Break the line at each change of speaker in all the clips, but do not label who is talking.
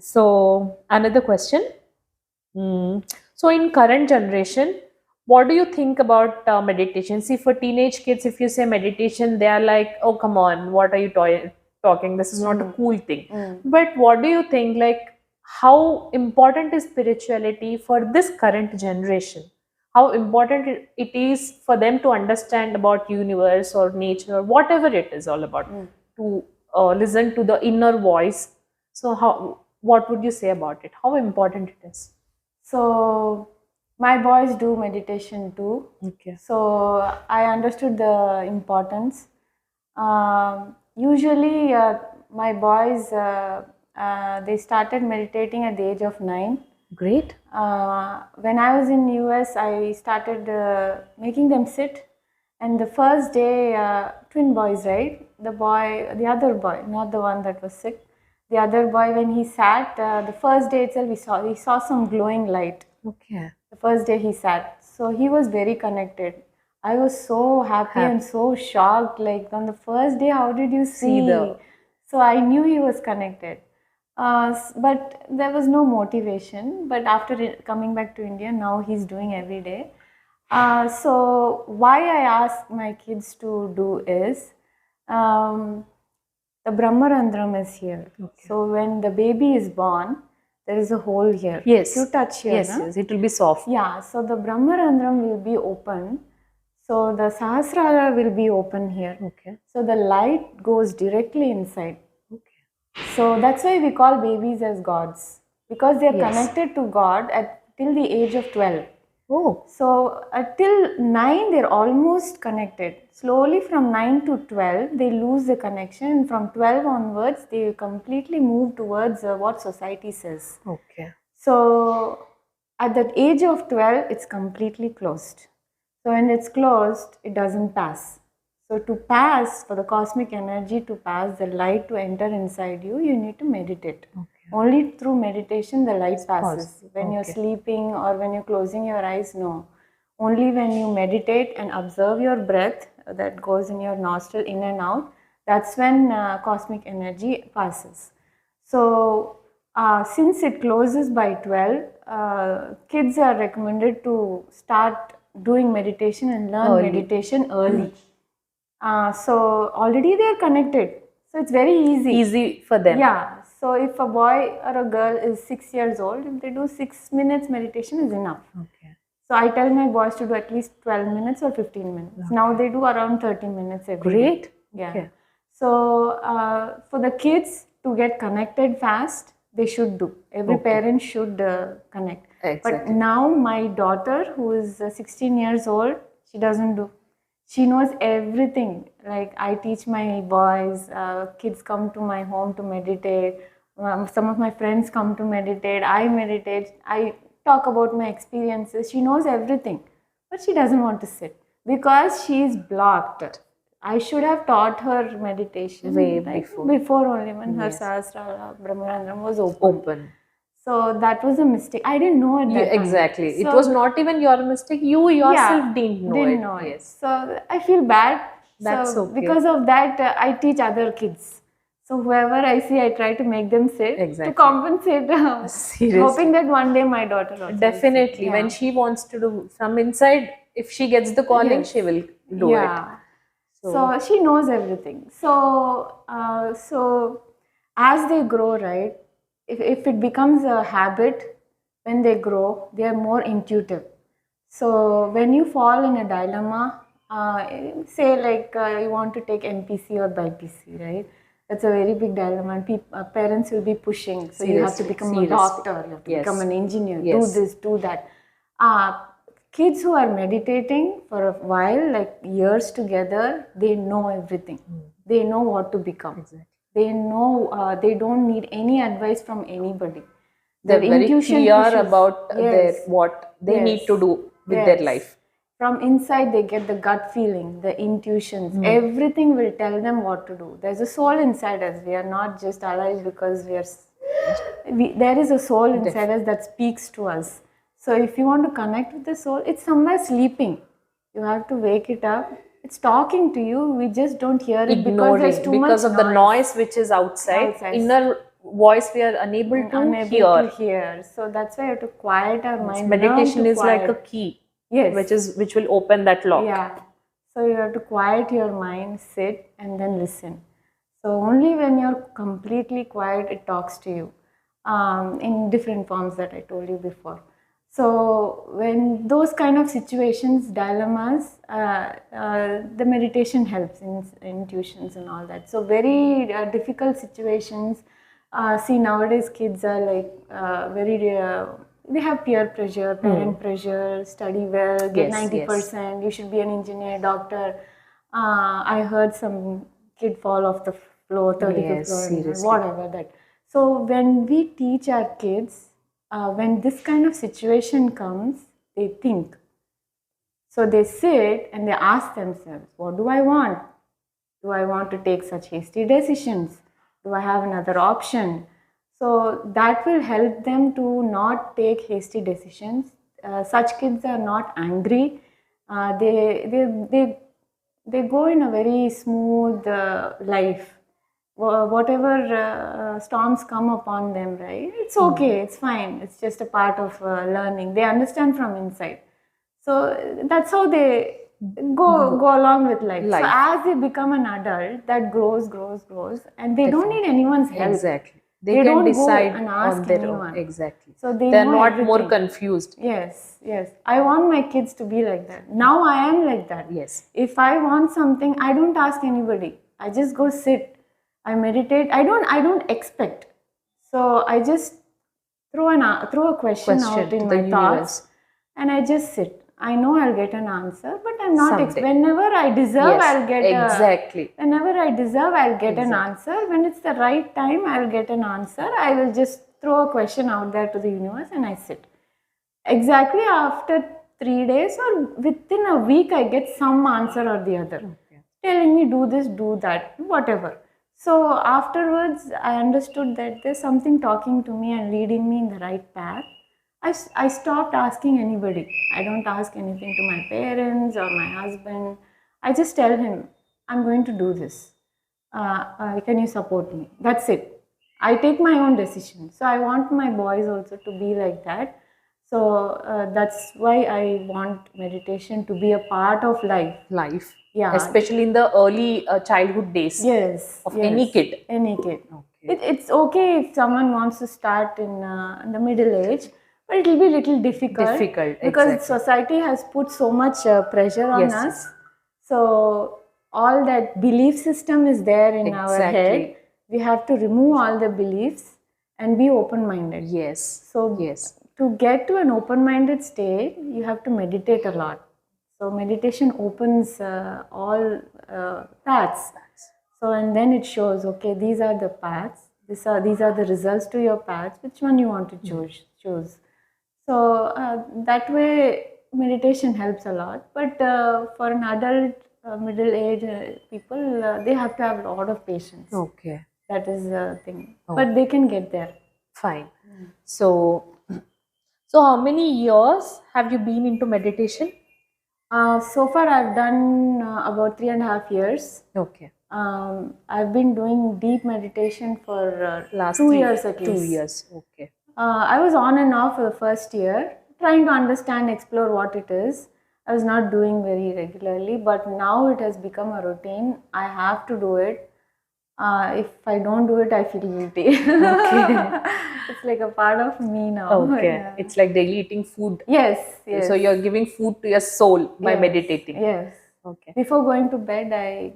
So another question. Mm. So in current generation, what do you think about meditation? See, for teenage kids, if you say meditation, they are like, "Oh, come on, what are you talking? This is not a
Mm.
cool thing."
Mm.
But what do you think? Like, how important is spirituality for this current generation? How important it is for them to understand about universe or nature or whatever it is all about,
Mm.
to listen to the inner voice. So how, what would you say about it? How important it is?
So my boys do meditation too.
Okay.
So I understood the importance. Usually, my boys they started meditating at the age of 9.
Great.
When I was in US, I started making them sit. And the first day, twin boys, right? The other boy, not the one that was sick. The other boy, when he sat, the first day itself, he saw some glowing light.
Okay.
The first day he sat, so he was very connected. I was so happy and so shocked. Like on the first day, how did you
See
see?
the
So I knew he was connected. But there was no motivation. But after coming back to India, now he's doing every day. So why I ask my kids to do is, um, the Brahmarandram is here.
Okay.
So when the baby is born, there is a hole here.
yes,
If you touch here,
yes,
na?
yes, it will be soft.
Yeah, so the Brahmarandram will be open. So the Sahasrara will be open here.
Okay.
So the light goes directly inside.
Okay.
So that's why we call babies as gods, because they are
Yes.
connected to God at till the age of 12.
Oh,
So till 9, they're almost connected. Slowly from 9 to 12, they lose the connection. And from 12 onwards, they completely move towards what society says.
okay.
So at that age of 12, it's completely closed. So when it's closed, it doesn't pass. So to pass, for the cosmic energy to pass, the light to enter inside you, you need to meditate.
Okay.
Only through meditation the light passes.
Possible.
When you're
Okay.
sleeping or when you're closing your eyes, no. Only when you meditate and observe your breath that goes in your nostril in and out, that's when cosmic energy passes. So since it closes by 12, kids are recommended to start doing meditation and learn
Early.
meditation early. So already they are connected. So it's very easy.
Easy for them.
Yeah. So if a boy or a girl is 6 years old, if they do 6 minutes meditation is enough.
Okay.
So I tell my boys to do at least 12 minutes or 15 minutes.
Okay.
Now they do around 30 minutes every day.
Great.
Yeah.
Okay.
So for the kids to get connected fast, they should do. Every
Okay.
parent should connect. But
Exactly.
now my daughter, who is 16 years old, she doesn't do. She knows everything. Like I teach my boys, kids come to my home to meditate. Some of my friends come to meditate. I meditate. I talk about my experiences. She knows everything, but she doesn't want to sit because she is blocked. I should have taught her meditation
Way
like
before.
before only when her
Yes.
Sahasrara Brahmarandram was open.
Open.
So that was a mistake. I didn't know at that time.
Exactly. It
So-
was not even your mistake. You yourself
yeah,
didn't know
didn't
it.
know it.
Yes.
So I feel bad.
That's
so
okay.
Because of that, I teach other kids. So whoever I see, I try to make them sit
Exactly.
to compensate.
Seriously.
Hoping that one day my daughter also will sit.
Definitely.
Yeah.
When she wants to do from inside, if she gets the calling,
Yes.
she will do
Yeah.
it.
So she knows everything. So as they grow, right? If it becomes a habit, when they grow, they are more intuitive. So when you fall in a dilemma, say like you want to take MPC or BPC, right? That's a very big dilemma, and parents will be pushing. So you have to
Seriously,
become
seriously.
a doctor, you have to
Yes.
become an engineer,
Yes.
do this, do that. Kids who are meditating for a while, like years together, they know everything. They know what to become.
Exactly.
They know they don't need any advice from anybody.
They're
Their
very
intuition
clear
pushes.
about their
Yes.
what they
Yes.
need to do with their
Yes.
life.
From inside, they get the gut feeling, the intuitions. Everything will tell them what to do. There's a soul inside us. We are not just alive because there is a soul inside us that speaks to us. So if you want to connect with the soul, it's somewhere sleeping. You have to wake it up. It's talking to you. We just don't hear it because there's too
Because
much
of the noise which is outside.
Outside.
Inner voice we are unable to
unable
hear.
to hear. So that's why you have to quiet our mind.
Meditation
learn to
is like a
quiet.
key,
Yes.
which will open that lock.
Yeah. So you have to quiet your mind, sit, and then listen. So only when you're completely quiet, it talks to you in different forms that I told you before. So when those kind of situations, dilemmas, the meditation helps in tuitions and all that. So very difficult situations. See, nowadays kids are like very they have peer pressure, parent pressure, study well, get
Yes,
90%, you should be an engineer, doctor. I heard some kid fall off the floor, 35th
Yes,
floor, and
seriously.
whatever that. So when we teach our kids, when this kind of situation comes, they think. So they sit and they ask themselves, what do I want? Do I want to take such hasty decisions? Do I have another option? So that will help them to not take hasty decisions. Such kids are not angry. They go in a very smooth life. Whatever storms come upon them, right? It's okay. It's fine. It's just a part of learning. They understand from inside. So that's how they go along with life. So as they become an adult, that grows, and they don't need anyone's help.
Exactly. They
They
can
don't go
decide
and ask
on their
anyone.
own. Exactly.
So they
They're
know
not more
everything.
confused.
Yes. I want my kids to be like that. Now I am like that.
Yes.
If I want something, I don't ask anybody. I just go sit. I meditate. I don't expect. So I just throw a question out
To
in
the
my
universe.
thoughts, and I just sit. I know I'll get an answer, but I'm not.
Someday.
Whenever I deserve,
Yes,
I'll get
exactly.
Whenever I deserve, I'll get an answer. When it's the right time, I'll get an answer. I will just throw a question out there to the universe, and I sit. Exactly after 3 days or within a week, I get some answer or the other, telling me do this, do that, whatever. So afterwards, I understood that there's something talking to me and leading me in the right path. I stopped asking anybody. I don't ask anything to my parents or my husband. I just tell him, I'm going to do this. Can you support me? That's it. I take my own decision. So I want my boys also to be like that. So that's why I want meditation to be a part of life. Yeah.
Especially in the early childhood days.
Yes.
Of any kid.
Any kid.
Okay.
It's okay if someone wants to start in the middle age, but it will be a little difficult. Because society has put so much pressure on us. So all that belief system is there in our head. We have to remove all the beliefs and be open-minded.
Yes.
So to get to an open-minded state, you have to meditate a lot. So meditation opens all paths. So and then it shows, okay, these are the paths. These are the results to your paths. Which one you want to choose? So that way, meditation helps a lot. But for an adult, middle-aged people, they have to have a lot of patience.
Okay.
That is the thing. But they can get there.
Fine. So how many years have you been into meditation?
So far, I've done about 3.5 years.
Okay.
I've been doing deep meditation for
last
2 years at least.
2 years. Okay.
I was on and off for the first year, trying to understand, explore what it is. I was not doing very regularly, but now it has become a routine. I have to do it. If I don't do it, I feel guilty. Okay. It's like a part of me now.
Okay.
Yeah.
It's like daily eating food.
Yes.
So you're giving food to your soul by meditating.
Yes.
Okay.
Before going to bed, I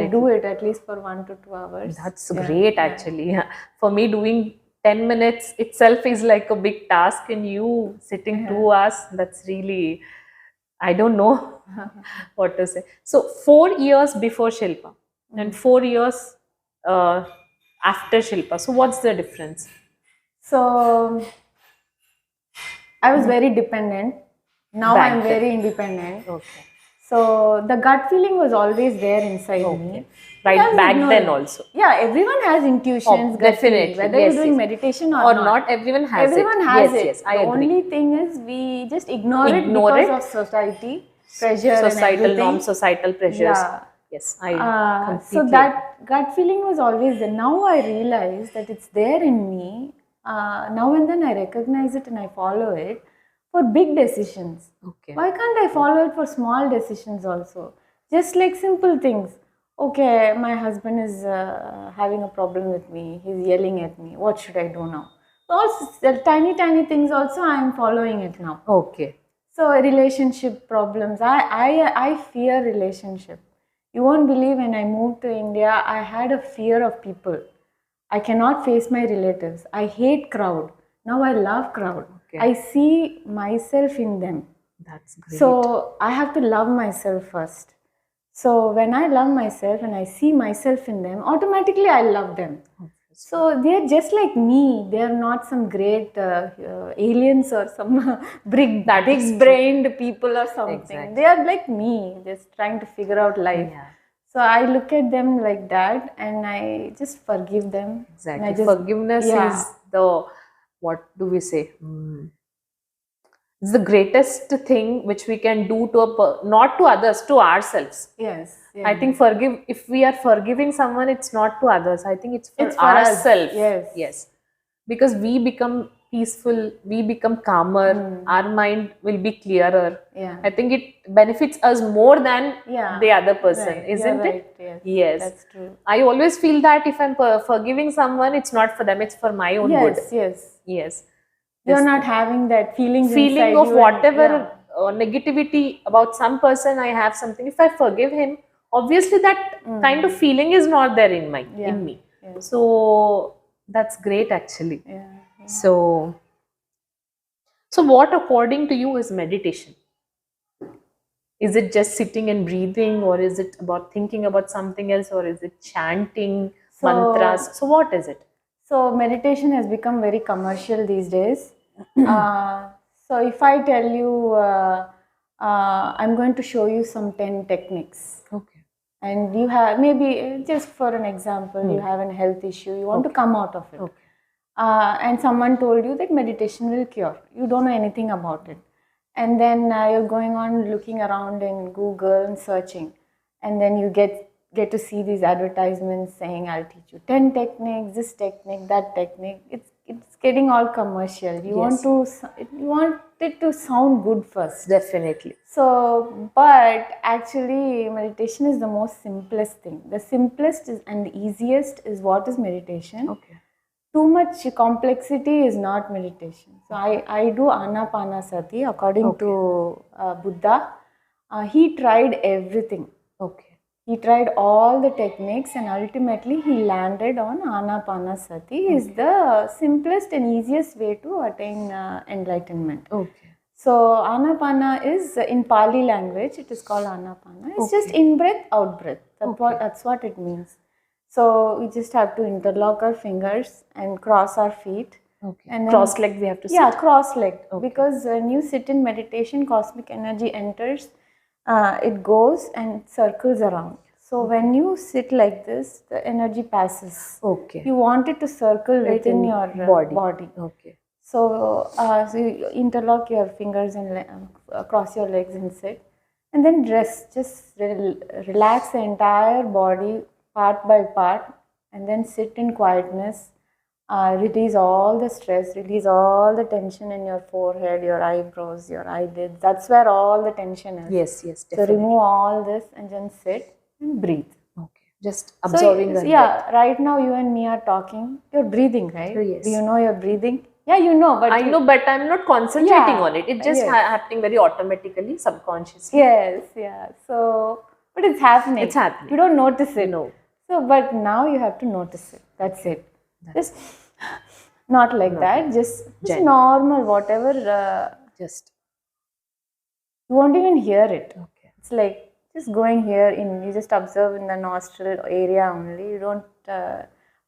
do it at least for 1 to 2 hours.
That's great, actually. For me, doing 10 minutes itself is like a big task, and you sitting 2 hours, that's really, I don't know what to say. So 4 years before Shilpa and 4 years after Shilpa. So what's the difference?
So I was very dependent. Now I'm very independent.
Okay.
So the gut feeling was always there inside me.
Right, back then also.
Yeah, everyone has intuitions, gut feeling. Whether you're doing meditation or not,
everyone has it.
Everyone has it.
Yes, I
agree. The only thing is we just ignore it because of society pressure,
societal
and
norms, societal pressures.
Yeah.
Yes, I
So
completely agree.
that gut feeling was always there. Now I realize that it's there in me. Now and then I recognize it and I follow it for big decisions.
Okay.
Why can't I follow it for small decisions also? Just like simple things. Okay, my husband is having a problem with me. He's yelling at me. What should I do now? Also, tiny, tiny things also I am following it now.
Okay.
So relationship problems. I fear relationship. You won't believe when I moved to India, I had a fear of people. I cannot face my relatives. I hate crowd. Now I love crowd.
Okay.
I see myself in them.
That's great.
So I have to love myself first. So when I love myself and I see myself in them, automatically I love them. So they are just like me. They are not some great aliens or some big brained people or something.
Exactly.
They are like me, just trying to figure out life.
Yeah.
So I look at them like that and I just forgive them.
Exactly.
And I just,
Forgiveness is the, what do we say? It's the greatest thing which we can do to not to others, to ourselves.
yes.
I think if we are forgiving someone, it's not to others. I think it's for
It's for us.
ourselves.
Yes.
Yes. Because we become peaceful, we become calmer, our mind will be clearer.
Yeah.
I think it benefits us more than the other person,
Right.
isn't
You're
it?
right. Yes.
Yes.
That's true.
I always feel that if I'm forgiving someone, it's not for them, it's for my own good.
Yes.
Yes.
You're not having that feeling
Feeling
inside
of
you
whatever negativity about some person, I have something. If I forgive him, obviously that kind of feeling is not there in in me.
Yes.
So that's great actually.
Yeah.
So what according to you is meditation? Is it just sitting and breathing, or is it about thinking about something else, or is it chanting mantras? So what is it?
So meditation has become very commercial these days. So if I tell you, I'm going to show you some 10 techniques.
Okay.
And you have, maybe just for an example, you have a health issue, you want to come out of it.
Okay.
And someone told you that meditation will cure. You don't know anything about it. And then you're going on looking around in Google and searching. And then you get to see these advertisements saying, I'll teach you 10 techniques, this technique, that technique. It's getting all commercial. You want it to sound good first.
Definitely.
So, but actually meditation is the most simplest thing. The simplest and the easiest is what is meditation.
Okay.
Too much complexity is not meditation. So I do Anapana Sati according to Buddha. He tried everything.
Okay.
He tried all the techniques and ultimately he landed on Anapana Sati is the simplest and easiest way to attain enlightenment.
Okay.
So Anapana is in Pali language. It is called Anapana. It's just in breath, out breath. That's what it means. So we just have to interlock our fingers and cross our feet.
Okay.
And then,
cross-legged we have to sit.
Yeah, cross-legged. Because when you sit in meditation, cosmic energy enters. It goes and circles around. So when you sit like this, the energy passes.
Okay.
You want it to circle within your body.
Okay.
So, so you interlock your fingers and cross your legs and sit. And then rest. Just relax the entire body part by part. And then sit in quietness. Release all the stress. Release all the tension in your forehead, your eyebrows, your eyelids. That's where all the tension is.
Yes,
So
definitely.
remove all this and then sit and breathe.
Okay. Just absorbing the breath.
Right now you and me are talking. You're breathing, right?
Yes.
Do you know you're breathing? Yeah, you know, but
I know, but I'm not concentrating on it. It's just happening very automatically, subconsciously.
Yes, yeah. So, but it's happening.
It's happening.
You don't notice it.
No.
So, but now you have to notice it. That's it. Just not like that. Just normal, whatever.
Just.
You won't even hear it.
Okay.
It's like just going here in. You just observe in the nostril area only. You don't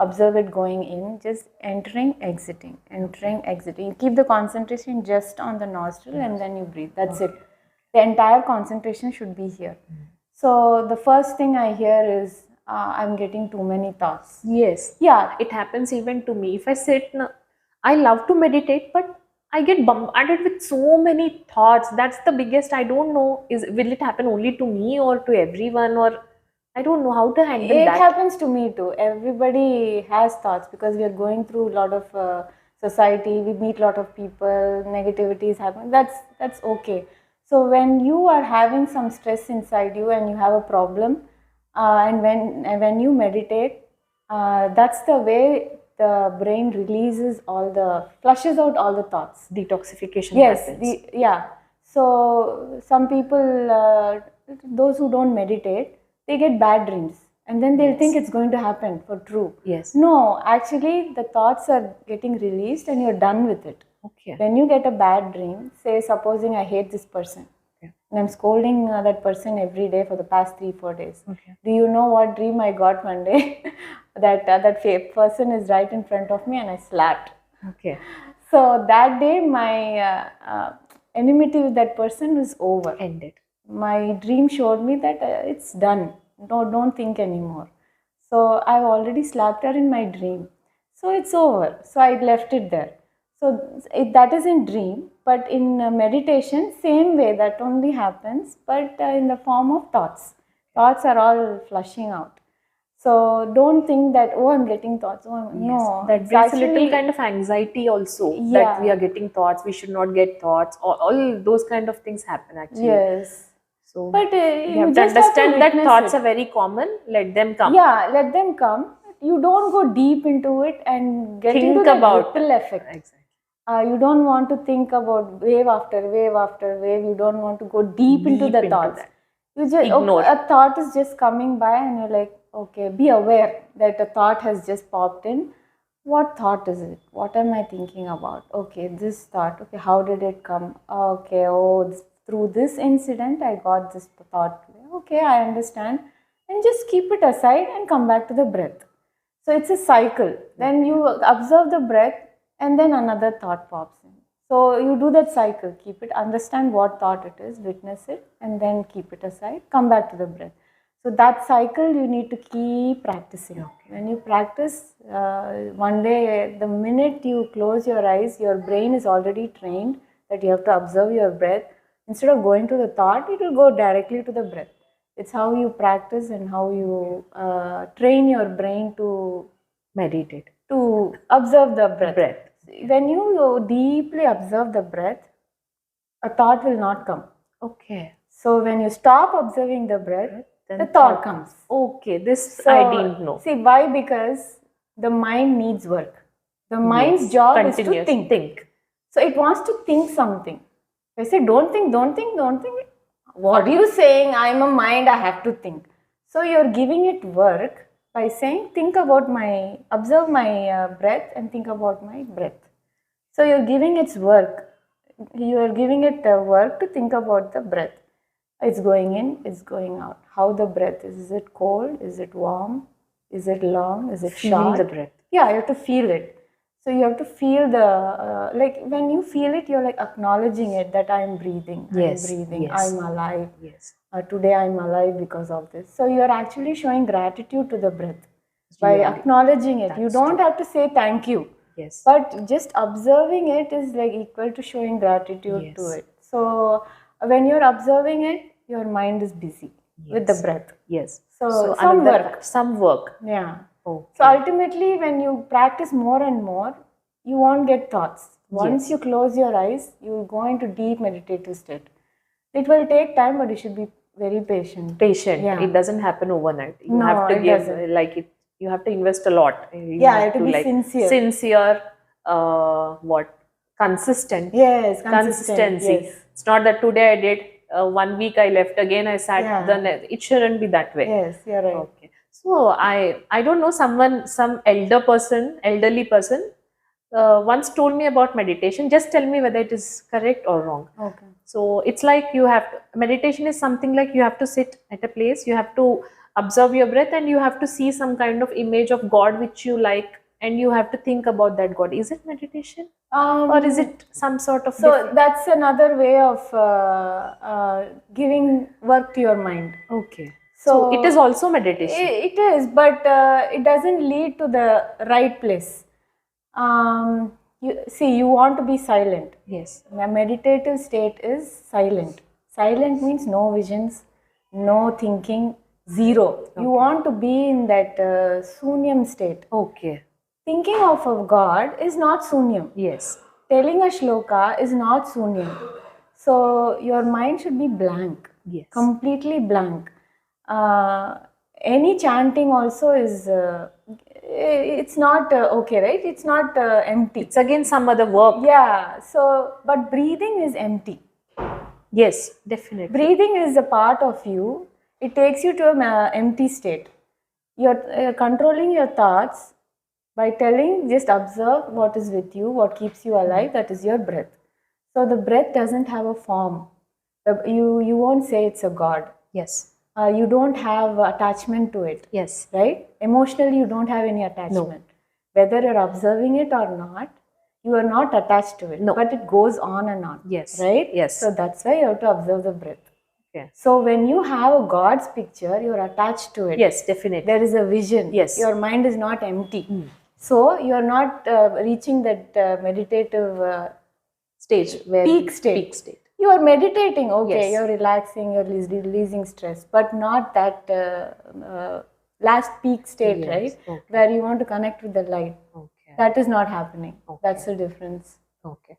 observe it going in. Just entering, exiting, entering, exiting. You keep the concentration just on the nostril and then you breathe. That's it. The entire concentration should be here. So the first thing I hear is I'm getting too many thoughts.
Yes.
Yeah.
It happens even to me. If I sit, I love to meditate, but I get bombarded with so many thoughts. That's the biggest. I don't know. Will it happen only to me or to everyone, or I don't know how to handle
It
that.
happens to me too. Everybody has thoughts because we are going through a lot of society. We meet a lot of people. Negativity is happening. That's okay. So when you are having some stress inside you and you have a problem, and when you meditate, that's the way the brain releases flushes out all the thoughts.
Detoxification
Yes,
happens.
yeah. So some people, those who don't meditate, they get bad dreams, and then they'll think it's going to happen for true.
Yes.
No, actually, the thoughts are getting released, and you're done with it.
Okay.
When you get a bad dream, say supposing I hate this person,
Okay.
and I'm scolding that person every day for the past 3-4 days.
Okay.
Do you know what dream I got one day? that person is right in front of me, and I slapped.
Okay.
So that day, my enmity with that person was over.
Ended.
My dream showed me that it's done. No, don't think anymore. So I've already slapped her in my dream. So it's over. So I left it there. So that is in dream, but in meditation, same way that only happens, but in the form of thoughts. Thoughts are all flushing out. So don't think that, oh, I'm getting thoughts. Oh, no,
That
it's
brings a little
actually,
kind of anxiety also, that we
yeah.
are getting thoughts, we should not get thoughts, all those kind of things happen actually.
Yes.
So
But
you
you
have to
just have to
understand that
witness
thoughts
it.
are very common, let them come.
Yeah, let them come. You don't go deep into it and get
Think
into that
about
ripple effect.
Exactly.
You don't want to think about wave after wave after wave. You don't want to go deep into the thoughts.
that.
You just
Ignore.
a thought is just coming by, and you're like, okay, be aware that a thought has just popped in. What thought is it? What am I thinking about? Okay, this thought. Okay, how did it come? Okay, through this incident, I got this thought. Okay, I understand. And just keep it aside and come back to the breath. So it's a cycle. Then you observe the breath, and then another thought pops in. So you do that cycle. Keep it, understand what thought it is, witness it, and then keep it aside, come back to the breath. So that cycle you need to keep practicing. Okay. When you practice, one day, the minute you close your eyes, your brain is already trained that you have to observe your breath. Instead of going to the thought, it will go directly to the breath. It's how you practice and how you train your brain to
meditate,
to observe the breath. When you deeply observe the breath, a thought will not come.
Okay.
So when you stop observing the breath, the thought comes.
Okay, this
So,
I didn't know.
See why? Because the mind needs work. The mind's job is to think. So it wants to think something. I say, don't think, don't think, don't think. What are you saying? I'm a mind, I have to think. So you're giving it work by saying, observe my breath and think about my breath. So you're giving its work. You are giving it work to think about the breath. It's going in, it's going out. How the breath is. Is it cold? Is it warm? Is it long? Is it short?
Feel the breath.
Yeah, you have to feel it. So you have to feel like when you feel it, you're like acknowledging it that I'm breathing.
Yes.
I'm breathing.
Yes.
I'm alive.
Yes.
Today I'm alive because of this. So you're actually showing gratitude to the breath by acknowledging it. You don't have to say thank you.
Yes.
But just observing it is like equal to showing gratitude to it. So when you're observing it, your mind is busy with the breath.
Yes.
So
some work.
Yeah.
Okay.
So ultimately, when you practice more and more, you won't get thoughts. Once you close your eyes, you will go into deep meditative state. It will take time, but you should be very patient.
Yeah. It doesn't happen overnight. You
No,
have to
it
give
doesn't.
like it. You have to invest a lot. You
have to be sincere.
Sincere. Consistent.
Yes,
Consistency.
Yes.
It's not that today I did, 1 week I left, again I sat.
Yeah.
Then it shouldn't be that way.
Yes, you're right.
Okay. So I don't know, some elderly person once told me about meditation. Just tell me whether it is correct or wrong.
Okay.
So it's like meditation is something like you have to sit at a place, you have to observe your breath, and you have to see some kind of image of God which you like, and you have to think about that God. Is it meditation? Or is it some sort of...
So that's another way of giving work to your mind.
Okay. So it is also meditation.
It is, but it doesn't lead to the right place. You want to be silent.
Yes.
A meditative state is silent. Silent means no visions, no thinking, Zero. You want to be in that sunyam state.
Okay.
Thinking of a god is not sunyam.
Yes.
Telling a shloka is not sunyam. So your mind should be blank.
Yes.
Completely blank. Any chanting also is, it's not okay, right? It's not empty.
It's again some other work.
Yeah, so, but breathing is empty.
Yes, definitely.
Breathing is a part of you. It takes you to an empty state. You're controlling your thoughts by telling, just observe what is with you, what keeps you alive, that is your breath. So the breath doesn't have a form. You won't say it's a god.
Yes.
You don't have attachment to it.
Yes.
Right? Emotionally, you don't have any attachment. Whether you're observing it or not, you are not attached to it.
No.
But it goes on and on.
Yes.
Right?
Yes.
So that's why you have to observe the breath.
Okay.
So when you have a God's picture, you're attached to it.
Yes, definitely.
There is a vision.
Yes.
Your mind is not empty. So you're not reaching that meditative
Stage where
peak state.
Peak state.
You are meditating, okay,
Yes.
you're relaxing, you're releasing stress, but not that last peak state,
Yes.
right?
Okay.
Where you want to connect with the light.
Okay.
That is not happening.
Okay.
That's the difference.
Okay.